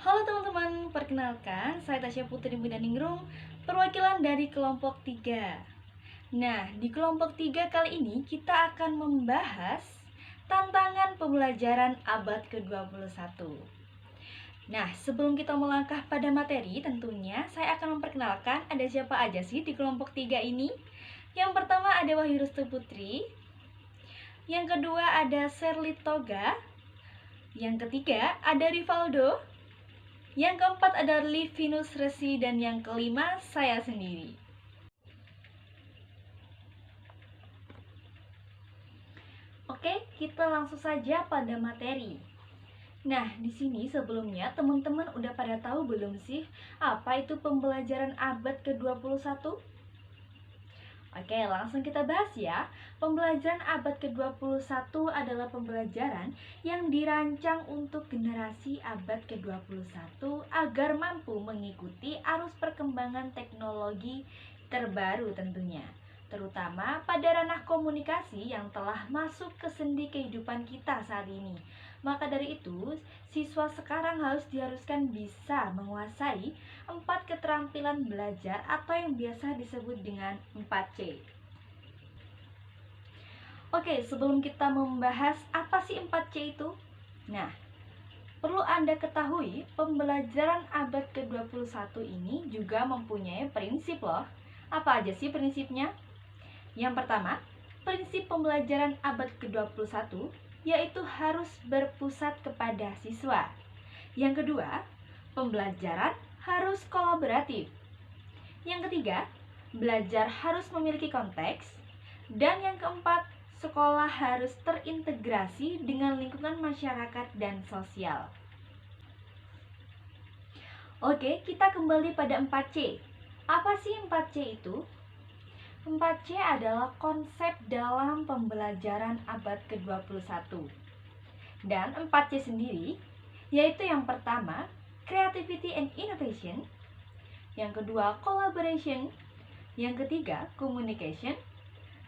Halo teman-teman, perkenalkan saya Tasya Putri Bidaningrum, perwakilan dari kelompok 3. Nah, di kelompok 3 kali ini kita akan membahas tantangan pembelajaran abad ke-21. Nah, sebelum kita melangkah pada materi, tentunya saya akan memperkenalkan ada siapa aja sih di kelompok 3 ini. Yang pertama ada Wahyu Restu Putri, yang kedua ada Sherly Toga, yang ketiga ada Rivaldo, yang keempat ada Livinus Resi, dan yang kelima saya sendiri. Oke, kita langsung saja pada materi. Nah, di sini sebelumnya teman-teman udah pada tahu belum sih apa itu pembelajaran abad ke-21? Oke, langsung kita bahas ya. Pembelajaran abad ke-21 adalah pembelajaran yang dirancang untuk generasi abad ke-21 agar mampu mengikuti arus perkembangan teknologi terbaru tentunya, terutama pada ranah komunikasi yang telah masuk ke sendi kehidupan kita saat ini. Maka dari itu, siswa sekarang diharuskan bisa menguasai 4 keterampilan belajar atau yang biasa disebut dengan 4C. Oke, sebelum kita membahas apa sih 4C itu? Nah, perlu Anda ketahui, pembelajaran abad ke-21 ini juga mempunyai prinsip loh. Apa aja sih prinsipnya? Yang pertama, prinsip pembelajaran abad ke-21 yaitu harus berpusat kepada siswa. Yang kedua, pembelajaran harus kolaboratif. Yang ketiga, belajar harus memiliki konteks. Dan yang keempat, sekolah harus terintegrasi dengan lingkungan masyarakat dan sosial. Oke, kita kembali pada 4C. Apa sih 4C itu? 4C adalah konsep dalam pembelajaran abad ke-21. Dan 4C sendiri yaitu yang pertama, creativity and innovation, yang kedua, collaboration, yang ketiga, communication,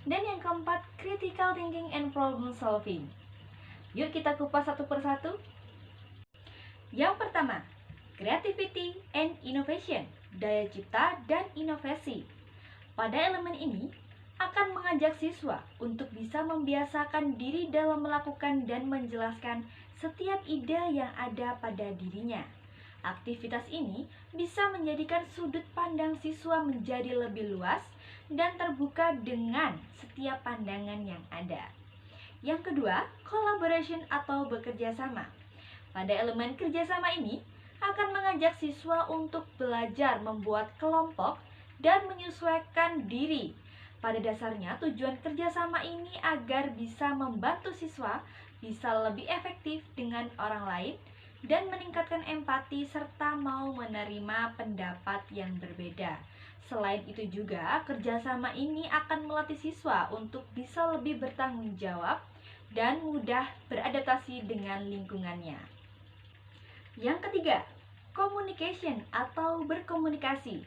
dan yang keempat, critical thinking and problem solving. Yuk kita kupas satu persatu. Yang pertama, creativity and innovation, daya cipta dan inovasi. Pada elemen ini akan mengajak siswa untuk bisa membiasakan diri dalam melakukan dan menjelaskan setiap ide yang ada pada dirinya. Aktivitas ini bisa menjadikan sudut pandang siswa menjadi lebih luas dan terbuka dengan setiap pandangan yang ada. Yang kedua, collaboration atau bekerja sama. Pada elemen kerjasama ini akan mengajak siswa untuk belajar membuat kelompok dan menyesuaikan diri. Pada dasarnya tujuan kerjasama ini agar bisa membantu siswa bisa lebih efektif dengan orang lain dan meningkatkan empati serta mau menerima pendapat yang berbeda. Selain itu juga, kerjasama ini akan melatih siswa untuk bisa lebih bertanggung jawab dan mudah beradaptasi dengan lingkungannya. Yang ketiga, communication atau berkomunikasi.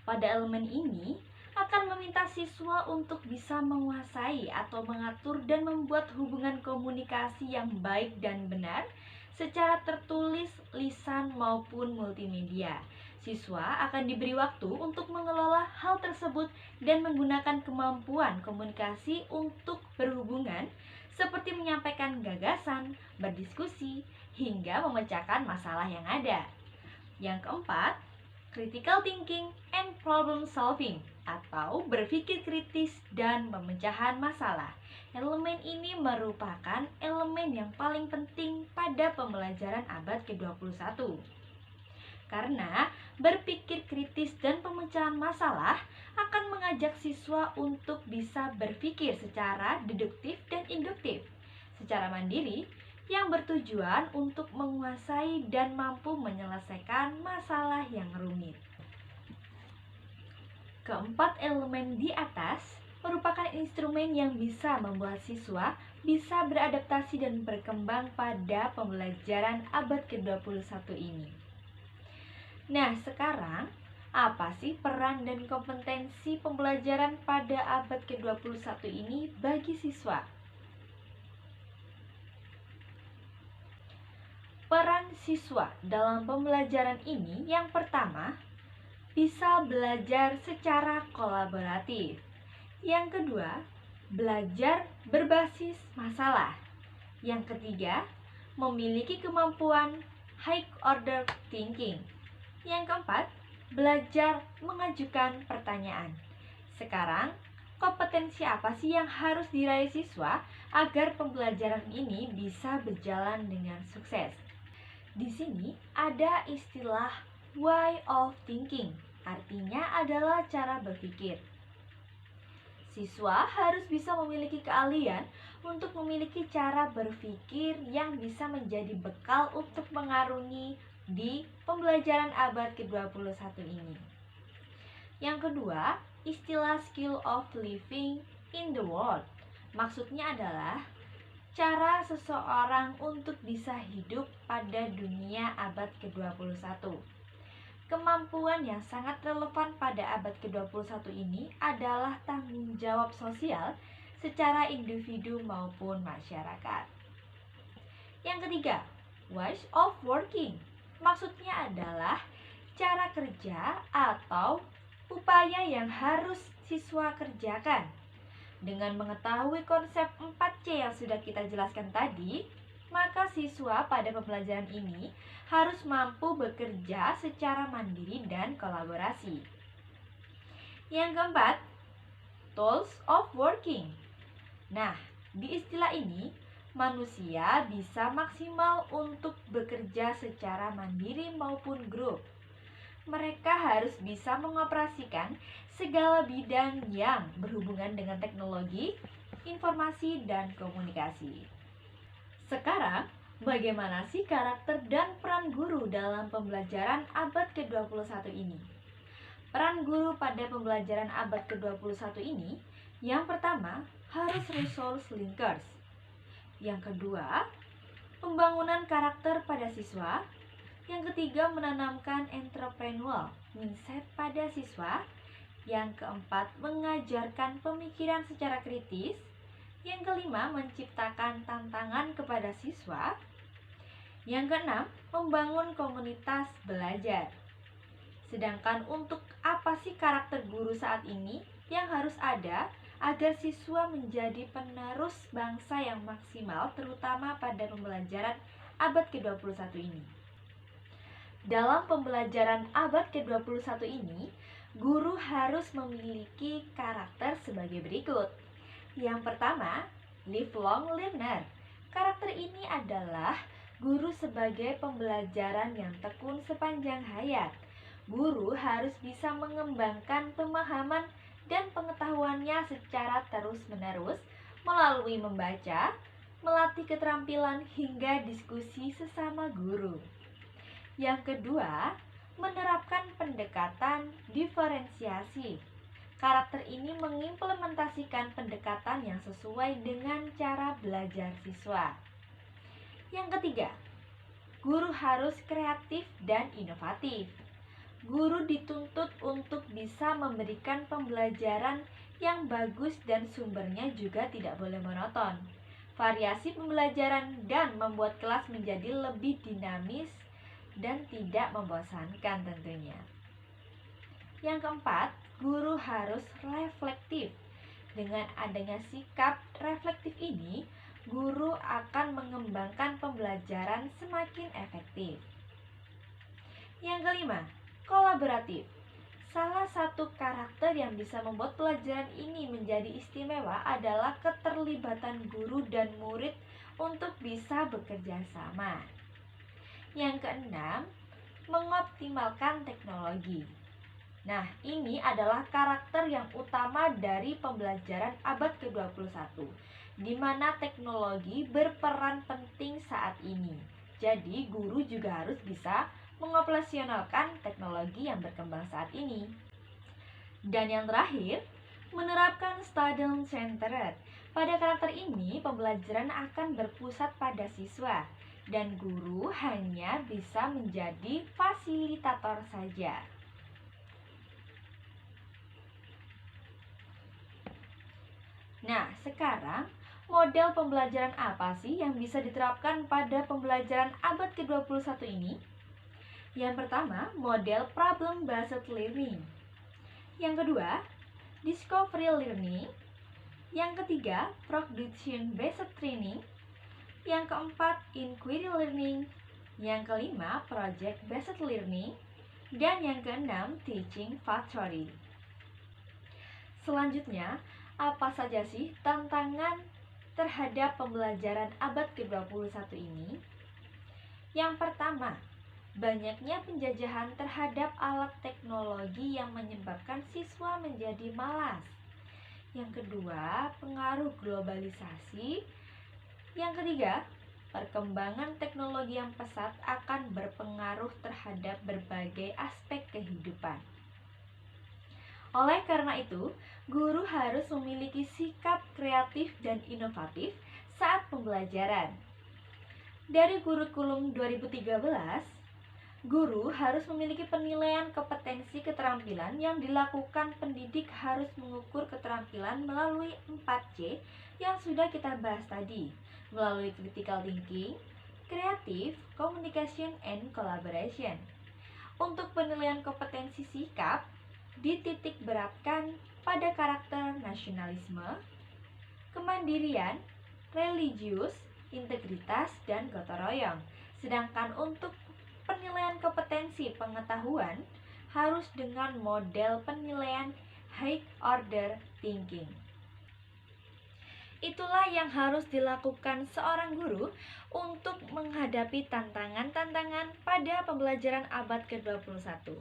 Pada elemen ini akan meminta siswa untuk bisa menguasai atau mengatur dan membuat hubungan komunikasi yang baik dan benar secara tertulis, lisan maupun multimedia. Siswa akan diberi waktu untuk mengelola hal tersebut dan menggunakan kemampuan komunikasi untuk berhubungan seperti menyampaikan gagasan, berdiskusi, hingga memecahkan masalah yang ada. Yang keempat, critical thinking and problem solving atau berpikir kritis dan pemecahan masalah. Elemen ini merupakan elemen yang paling penting pada pembelajaran abad ke-21. Karena berpikir kritis dan pemecahan masalah akan mengajak siswa untuk bisa berpikir secara deduktif dan induktif, secara mandiri, yang bertujuan untuk menguasai dan mampu menyelesaikan masalah yang rumit. Keempat elemen di atas merupakan instrumen yang bisa membuat siswa bisa beradaptasi dan berkembang pada pembelajaran abad ke-21 ini. Nah, sekarang apa sih peran dan kompetensi pembelajaran pada abad ke-21 ini bagi siswa? Peran siswa dalam pembelajaran ini yang pertama, bisa belajar secara kolaboratif. Yang kedua, belajar berbasis masalah. Yang ketiga, memiliki kemampuan high order thinking. Yang keempat, belajar mengajukan pertanyaan. Sekarang, kompetensi apa sih yang harus diraih siswa agar pembelajaran ini bisa berjalan dengan sukses? Di sini ada istilah way of thinking, artinya adalah cara berpikir. Siswa harus bisa memiliki keahlian untuk memiliki cara berpikir yang bisa menjadi bekal untuk mengarungi di pembelajaran abad ke-21 ini. Yang kedua, istilah skill of living in the world. Maksudnya adalah cara seseorang untuk bisa hidup pada dunia abad ke-21. Kemampuan yang sangat relevan pada abad ke-21 ini adalah tanggung jawab sosial secara individu maupun masyarakat. Yang ketiga, ways of working. Maksudnya adalah cara kerja atau upaya yang harus siswa kerjakan. Dengan mengetahui konsep 4C yang sudah kita jelaskan tadi, maka siswa pada pembelajaran ini harus mampu bekerja secara mandiri dan kolaborasi. Yang keempat, tools of working. Nah, di istilah ini, manusia bisa maksimal untuk bekerja secara mandiri maupun grup. Mereka harus bisa mengoperasikan segala bidang yang berhubungan dengan teknologi, informasi, dan komunikasi. Sekarang, bagaimana sih karakter dan peran guru dalam pembelajaran abad ke-21 ini? Peran guru pada pembelajaran abad ke-21 ini, yang pertama, harus resource linkers. Yang kedua, pembangunan karakter pada siswa. Yang ketiga, menanamkan entrepreneurial mindset pada siswa. Yang keempat, mengajarkan pemikiran secara kritis. Yang kelima, menciptakan tantangan kepada siswa. Yang keenam, membangun komunitas belajar. Sedangkan untuk apa sih karakter guru saat ini yang harus ada agar siswa menjadi penerus bangsa yang maksimal, terutama pada pembelajaran abad ke-21 ini? Dalam pembelajaran abad ke-21 ini, guru harus memiliki karakter sebagai berikut. Yang pertama, lifelong learner. Karakter ini adalah guru sebagai pembelajaran yang tekun sepanjang hayat. Guru harus bisa mengembangkan pemahaman dan pengetahuannya secara terus-menerus melalui membaca, melatih keterampilan hingga diskusi sesama guru. Yang kedua, menerapkan pendekatan diferensiasi. Karakter ini mengimplementasikan pendekatan yang sesuai dengan cara belajar siswa. Yang ketiga, guru harus kreatif dan inovatif. Guru dituntut untuk bisa memberikan pembelajaran yang bagus dan sumbernya juga tidak boleh monoton. Variasi pembelajaran dan membuat kelas menjadi lebih dinamis dan tidak membosankan tentunya. Yang keempat, guru harus reflektif. Dengan adanya sikap reflektif ini, guru akan mengembangkan pembelajaran semakin efektif. Yang kelima, kolaboratif. Salah satu karakter yang bisa membuat pelajaran ini menjadi istimewa adalah keterlibatan guru dan murid untuk bisa bekerja sama. Yang keenam, mengoptimalkan teknologi. Nah, ini adalah karakter yang utama dari pembelajaran abad ke-21, di mana teknologi berperan penting saat ini. Jadi, guru juga harus bisa mengoperasionalkan teknologi yang berkembang saat ini. Dan yang terakhir, menerapkan student centered. Pada karakter ini, pembelajaran akan berpusat pada siswa, dan guru hanya bisa menjadi fasilitator saja. Nah, sekarang Model pembelajaran apa sih yang bisa diterapkan pada pembelajaran abad ke-21 ini? Yang pertama, model problem-based learning. Yang kedua, discovery learning. Yang ketiga, production-based training. Yang keempat, inquiry learning. Yang kelima, project-based learning. Dan yang keenam, teaching factory. Selanjutnya, apa saja sih tantangan terhadap pembelajaran abad ke-21 ini? Yang pertama, banyaknya penjajahan terhadap alat teknologi yang menyebabkan siswa menjadi malas. Yang kedua, pengaruh globalisasi. Yang ketiga, perkembangan teknologi yang pesat akan berpengaruh terhadap berbagai aspek kehidupan. Oleh karena itu, guru harus memiliki sikap kreatif dan inovatif saat pembelajaran. Dari kurikulum 2013, guru harus memiliki penilaian kompetensi keterampilan yang dilakukan pendidik harus mengukur keterampilan melalui 4C yang sudah kita bahas tadi, melalui critical thinking, creative, communication, and collaboration. Untuk penilaian kompetensi sikap, dititik beratkan pada karakter nasionalisme, kemandirian, religius, integritas, dan gotong royong. Sedangkan untuk penilaian kompetensi pengetahuan harus dengan model penilaian high order thinking. Itulah yang harus dilakukan seorang guru untuk menghadapi tantangan-tantangan pada pembelajaran abad ke-21.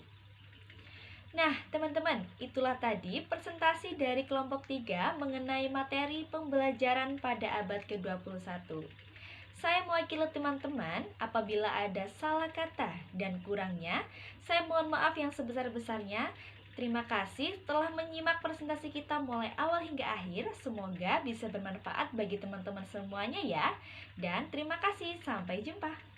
Nah, teman-teman, itulah tadi presentasi dari kelompok 3 mengenai materi pembelajaran pada abad ke-21. Saya mewakili teman-teman, apabila ada salah kata dan kurangnya, saya mohon maaf yang sebesar-besarnya. Terima kasih telah menyimak presentasi kita mulai awal hingga akhir. Semoga bisa bermanfaat bagi teman-teman semuanya ya. Dan terima kasih, sampai jumpa.